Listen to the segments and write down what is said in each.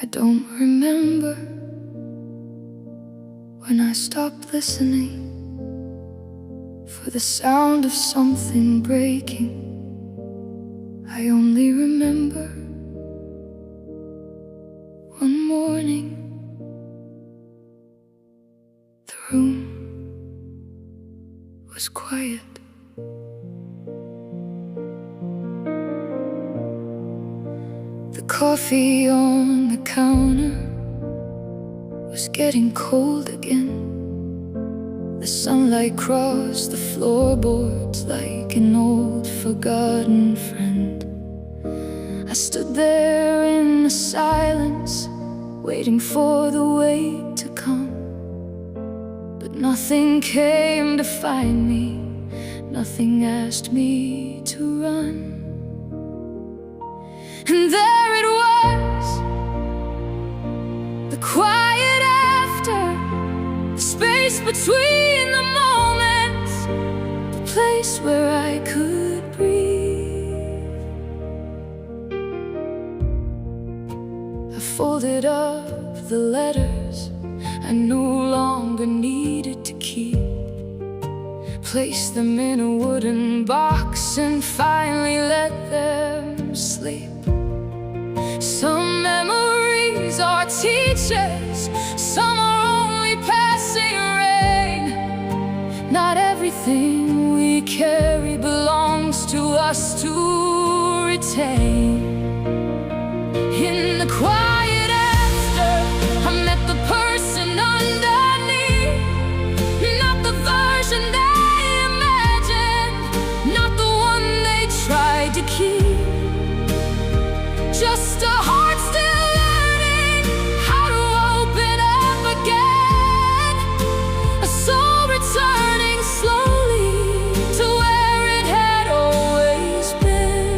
I don't remember when I stopped listening for the sound of something breaking. I only remember one morning the room was quiet. The coffee on the counter was getting cold again. The sunlight crossed the floorboards like an old forgotten friend. I stood there in the silence, waiting for the wait to come. But nothing came to find me, nothing asked me to run. And there it was, the quiet after, the space between the moments, the place where I could breathe. I folded up the letters I no longer needed to keep, placed them in a wooden box and finally let them sleep. Some memories are teachers, some are only passing rain. Not everything we carry belongs to us to retain. In the quiet after, I met the person underneath. Not the version they imagined, not the one they tried to keep. Just a heart still learning how to open up again, a soul returning slowly to where it had always been.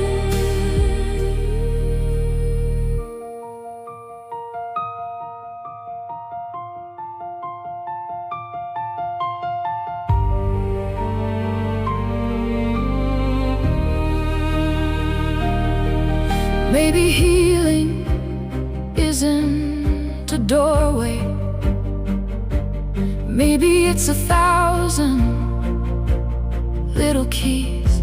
Maybe healing isn't a doorway. Maybe it's 1,000 little keys.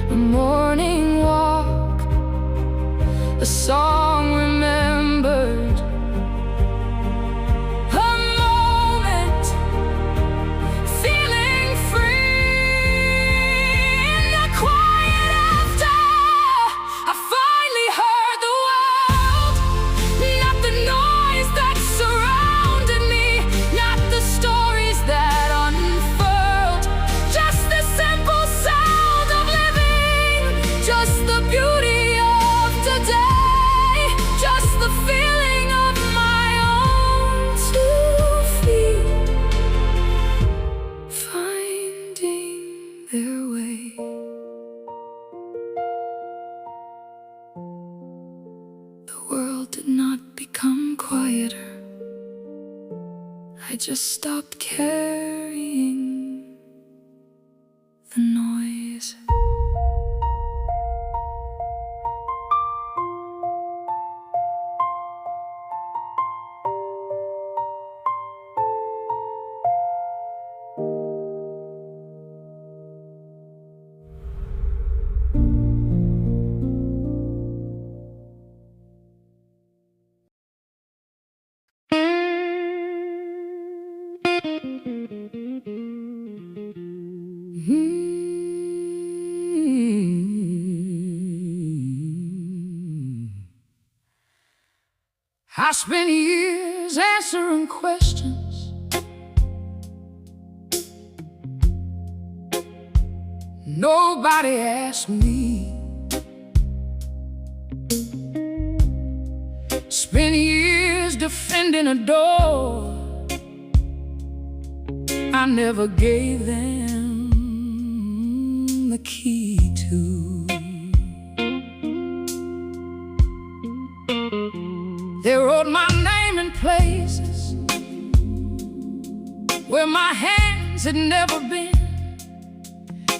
A morning walk, a song remembered, a moment feeling free. In the quiet after, I finally heard the world. Not the noise that surrounded me, not the stories that unfurled. Just the simple sound of living, just the beauty of today, just the feeling of my own to feel, finding their way. The world did not become quieter. I just stopped carrying the noise. I spent years answering questions nobody asked me. Spent years defending a door I never gave them the key to. They wrote my name in places where my hands had never been.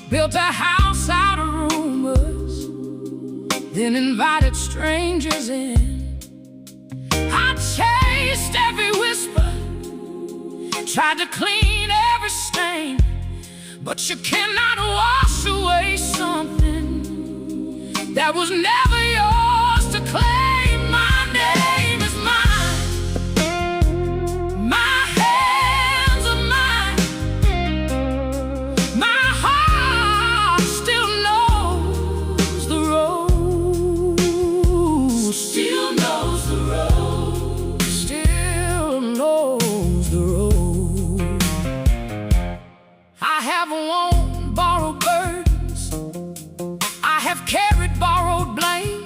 Built a house out of rumors then invited strangers in. I chased every whisper, tried to clean every stain, but you cannot wash away something that was never yours to claim. My name is mine, my hands are mine, my heart still knows the road, still knows the road, still knows the road. I have worn borrowed burdens, I have carried borrowed blame,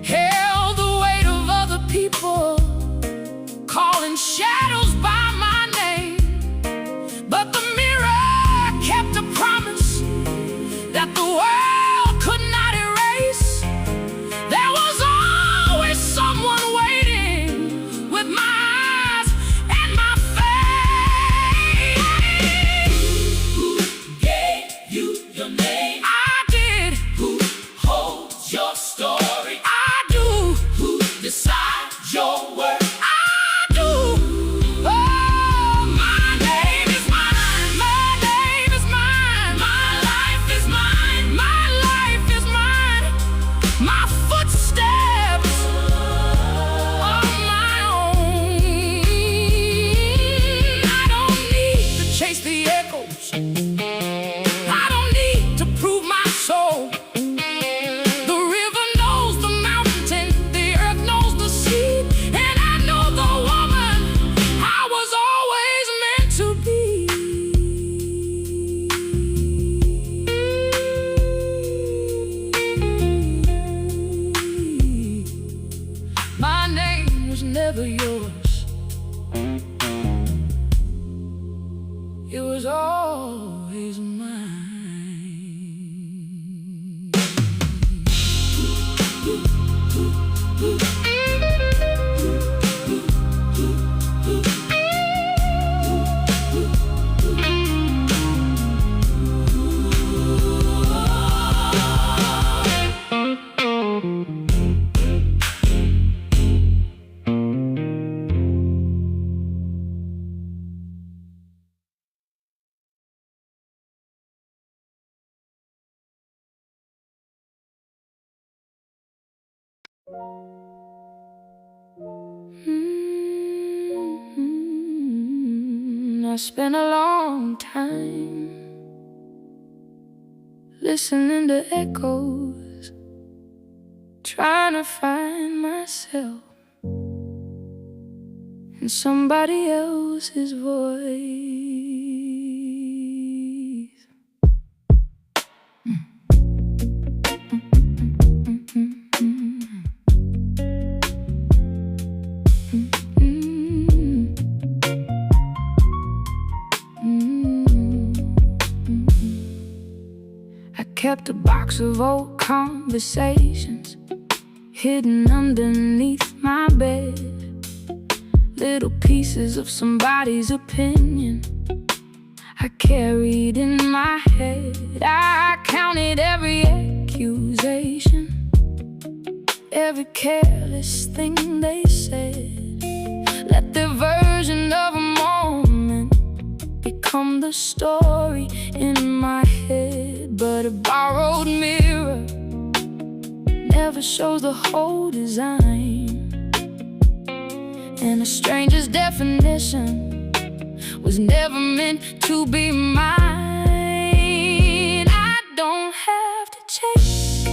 held the weight of other people, calling shadows by my name. But the mirror kept a promise that the world could not erase. There was always someone waiting with my eyes and my face. Who gave you your name? I did. Who holds your story? I do. Who decides your worth? I do. Oh, my name is mine. My name is mine. My life is mine. My life is mine. My footsteps are my own. I don't need to chase the echoes. I don't need to prove my soul. The river knows the mountain, the earth knows the seed, and I know the woman I was always meant to be. My name was never yours, it was always mine. I spent a long time listening to echoes, trying to find myself in somebody else's voice. I kept a box of old conversations hidden underneath my bed, little pieces of somebody's opinion I carried in my head. I counted every accusation, every careless thing they said. Let their version of a moment become the story in my head. But a borrowed mirror never shows the whole design, and a stranger's definition was never meant to be mine. I don't have to chase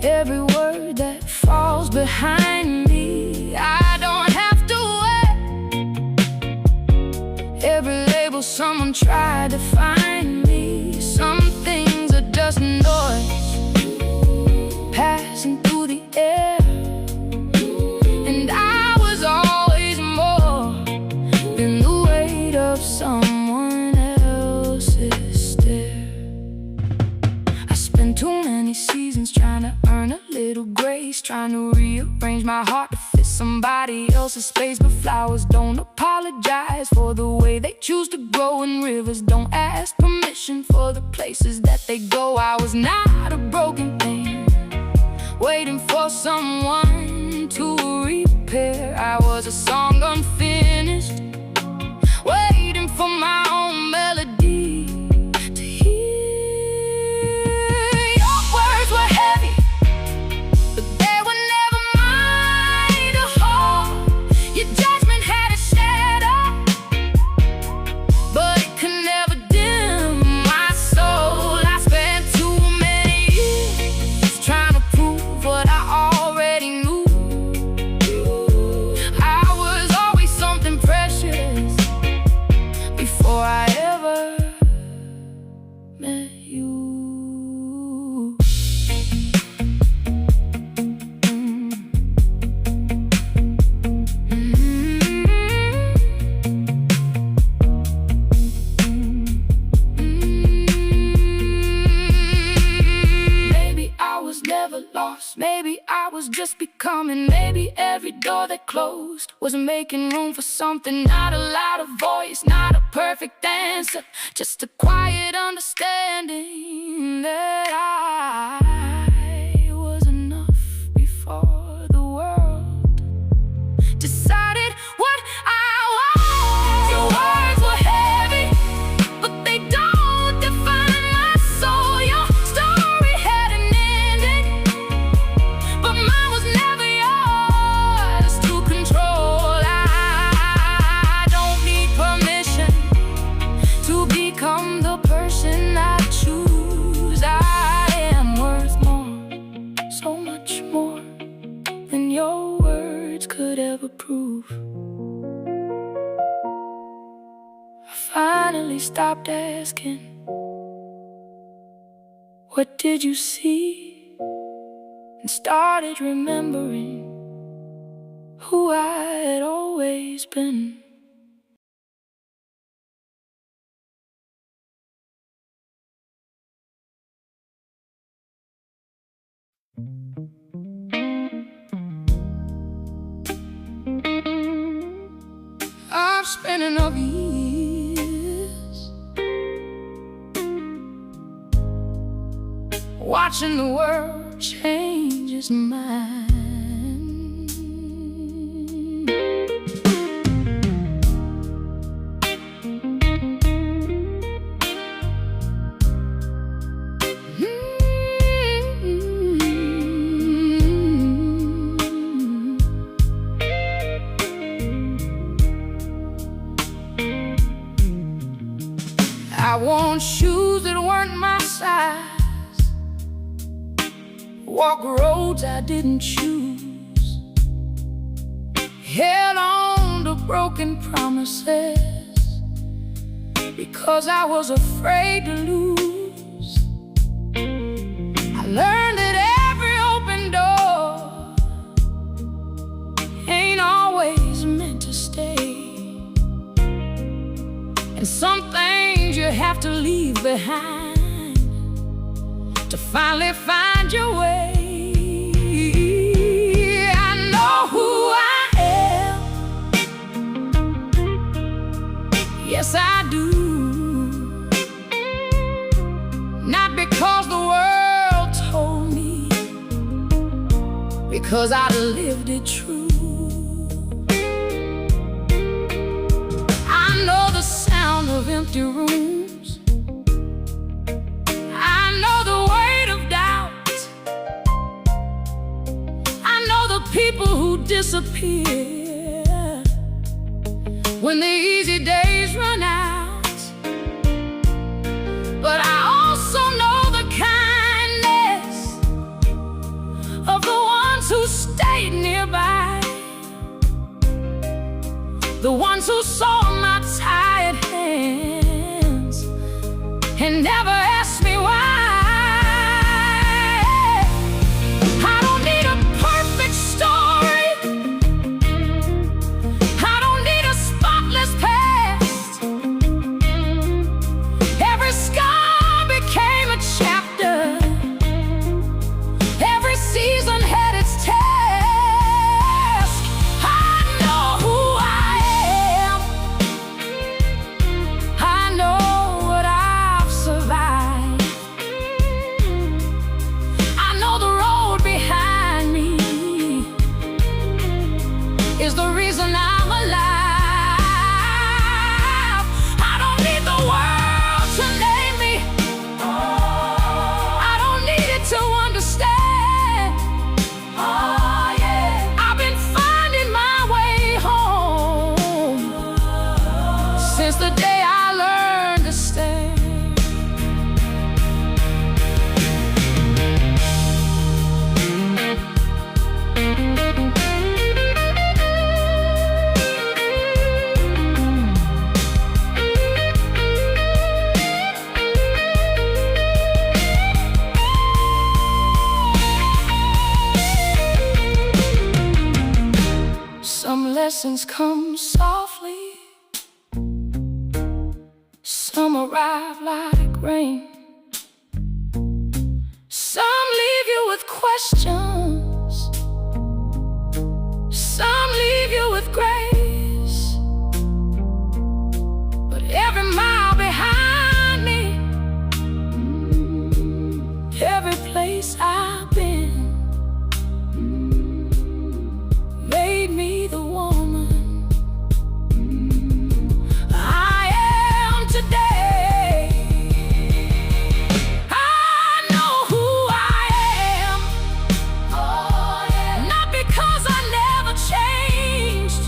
every word that falls behind me. I don't have to wear every label someone tried to find me. Some things are just noise passing through the air, and I was always more than the weight of someone else's stare. I spent too many seasons trying to earn a little grace, trying to rearrange my heart to fit somebody else's space. But flowers don't apologize for the way they choose to grow, and rivers don't ask permission for the places that they go. I was not a broken thing, waiting for someone to repair. I was a song unfinished, waiting for my own melody to hear. Your words were heavy, but they were never mine to hold. Your judgment had a shadow, but it could never dim my soul. I spent too many years trying to prove what I already knew. I was always something precious before I ever met you. Maybe I was never lost, maybe I was just becoming. Maybe every door that closed was making room for something. Not a louder voice, not a perfect answer, just a quiet understanding that I was enough before the world decided what I was. Your words were heavy, but they don't define my soul. Your story had an ending, but mine was never yours to control. I don't need permission to become the person I choose. I am worth more, so much more than your words could ever prove. I finally stopped asking, what did you see? And started remembering who I had always been. I've spent enough years watching the world change its mind. I want shoes that weren't my size, walk roads I didn't choose, held on to broken promises because I was afraid to lose. I learned that every open door ain't always meant to stay, and some things you have to leave behind to finally find your way. I know who I am, yes I do, not because the world told me, because I lived it true. I know the sound of empty rooms, I know the weight of doubt, I know the people who disappear when the easy days run out. But I also know the kindness of the ones who stayed nearby, the ones who saw my tired hands and never asked me why. I don't need a perfect story, I don't need a spotless past. Every scar became a chapter, every season had its task. I know who I am, blessings come softly, some arrive like rain. Some leave you with questions, some leave you with grace. But every mile behind me, every place I've been, made me the woman I am today. I know who I am. Oh, yeah. Not because I never changed.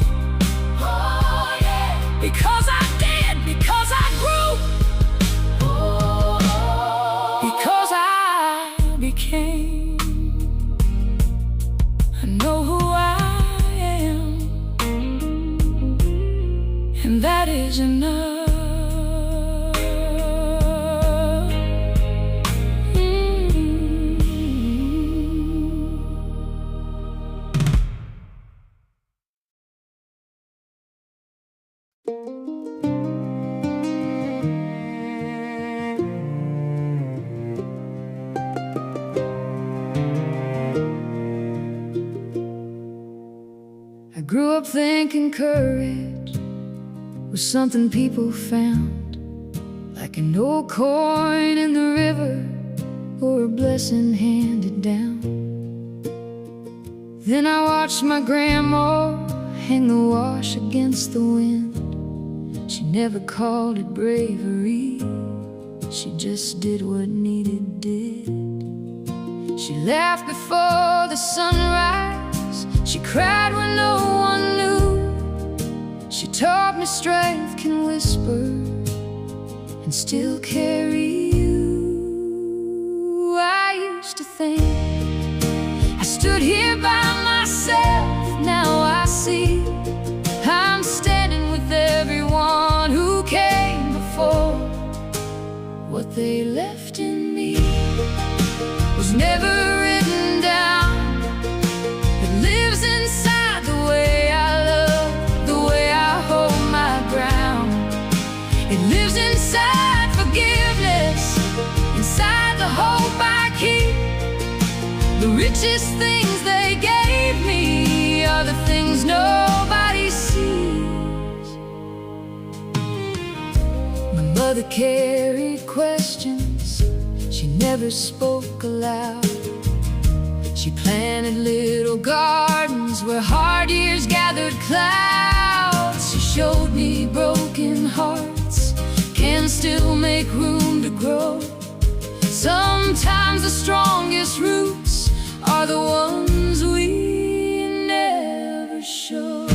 Oh, yeah. Because I did, because I grew. Oh, because I became. I know who I am, and that is enough. I grew up thinking courage was something people found, like an old coin in the river or a blessing handed down. Then I watched my grandma hang the wash against the wind. She never called it bravery, she just did what needed did. She laughed before the sunrise, she cried when no one knew. She taught me strength can whisper and still carry you. I used to think I stood here by myself, now I see I'm standing with everyone who came before. What they left in me was never written down. It lives inside the way I love, the way I hold my ground. It lives inside forgiveness, inside the hope I keep. The richest things they gave me are the things nobody sees. My mother carried questions, she never spoke aloud. She planted little gardens where hard years gathered clouds. She showed me broken hearts can still make room to grow. Sometimes the strongest roots are the ones we never show.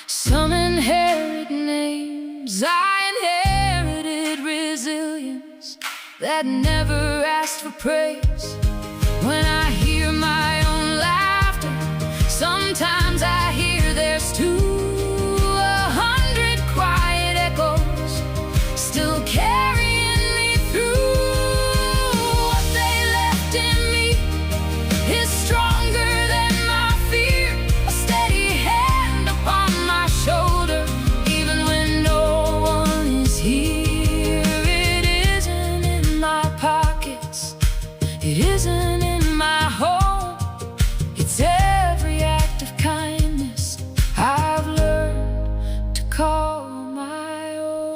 Some inherit names, I inherited resilience that never asked for praise. When I hear my own laughter, sometimes I hear theirs too. 100 quiet echoes still carrying me through. What they left in me is stronger than my fear, a steady hand upon my shoulder, even when no one is here. It isn't in my pockets, it isn't in my home. It's every act of kindness I've learned to call my own.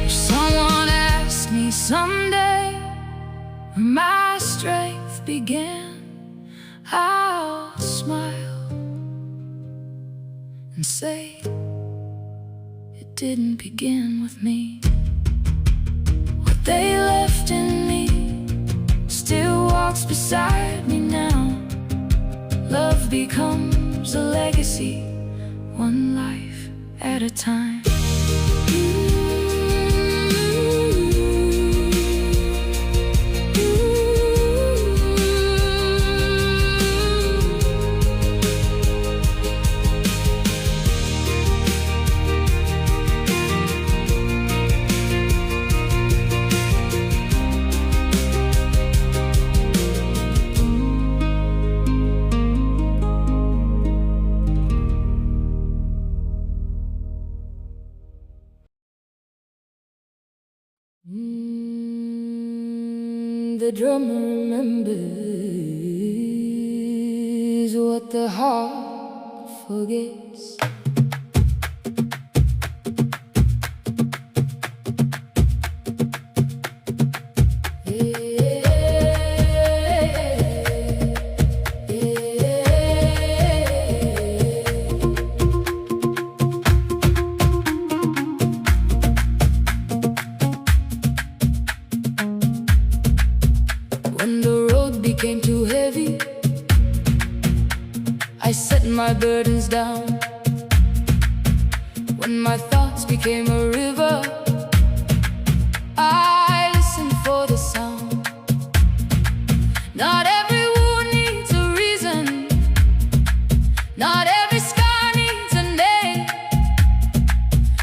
Someone asked me someday, When my strength began, I'll smile and say it didn't begin with me. What they left in me still walks beside me now. Love becomes a legacy, one life at a time. The drummer remembers what the heart forgets. When the road became too heavy, I set my burdens down. When my thoughts became a river, I listened for the sound. Not every wound needs a reason, not every scar needs a name.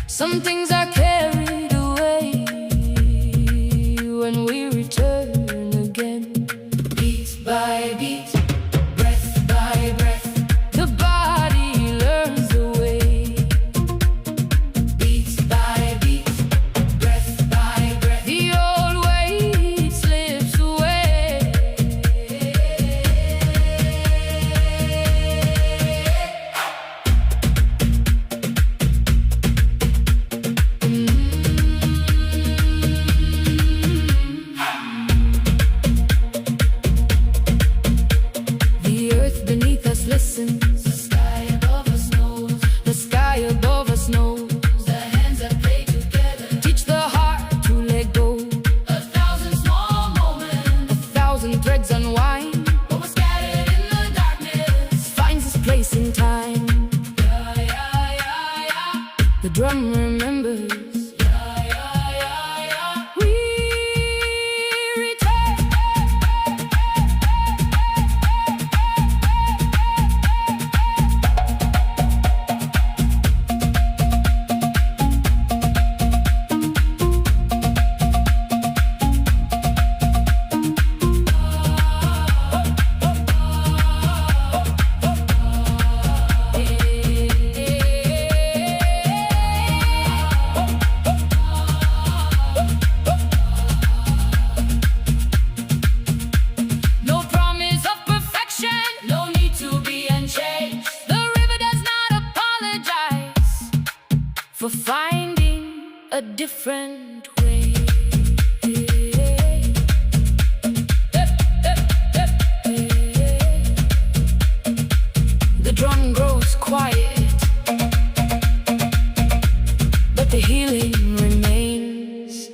Some things are carried away when we return again. By beat, breath by breath, the body learns the way. Beat by beat, breath by breath, the old way slips away. Listens, the sky above us knows, the sky above us knows. The hands that play together teach the heart to let go. 1,000 small moments, 1,000 threads unwind. What was scattered in the darkness finds its place in time. Yeah, yeah, yeah, yeah. The drum remembers. Yeah, yeah, yeah, yeah. We return. For finding a different way. The drum grows quiet, but the healing remains.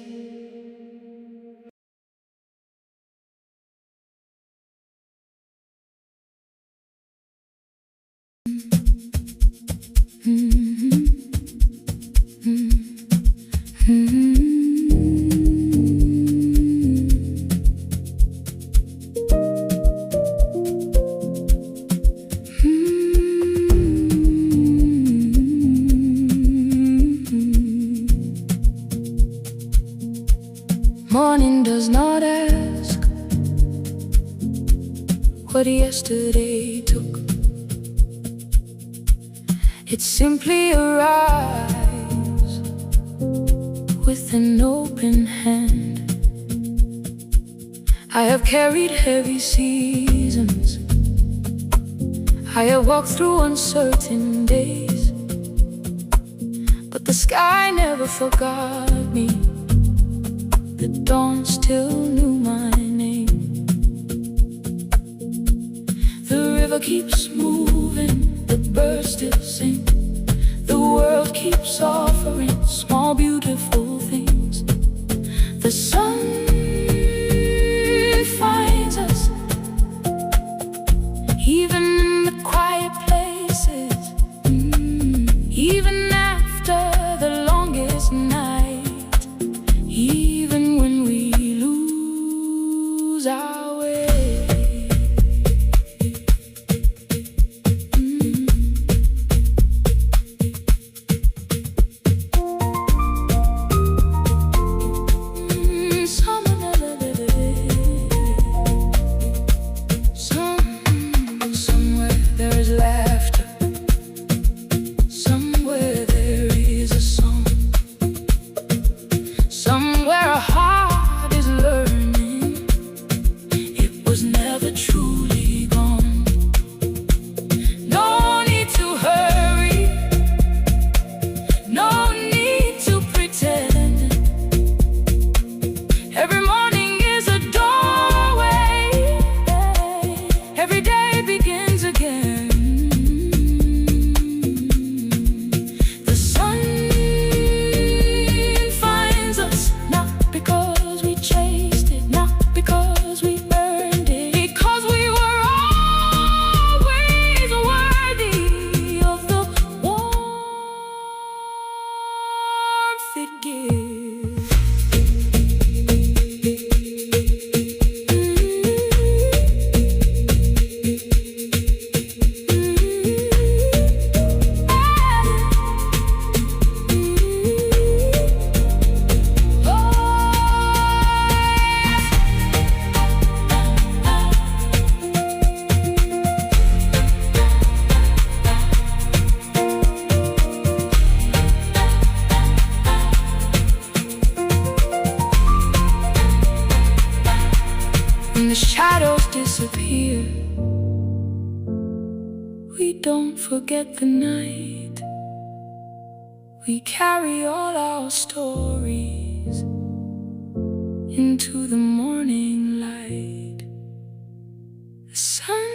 Morning does not ask what yesterday took. It simply arrives with an open hand. I have carried heavy seasons, I have walked through uncertain days, but the sky never forgot me. The dawn still knew my name. world keeps moving, the birds still sing. The world keeps offering small beautiful things. The sun finds us, even in the quiet places, even after the longest night, even when we lose our way. Somewhere there is laughter, somewhere there is a song, somewhere a heart is learning it was never truly gone. No need to hurry, no need to pretend. Every morning is a doorway, every day begins again. The sun finds us, not because we chased it, not because we earned it, because we were always worthy of the warmth it gives. When the shadows disappear, we don't forget the night. We carry all our stories into the morning light. The sun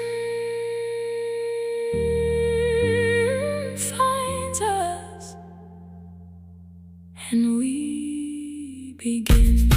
finds us, and we begin.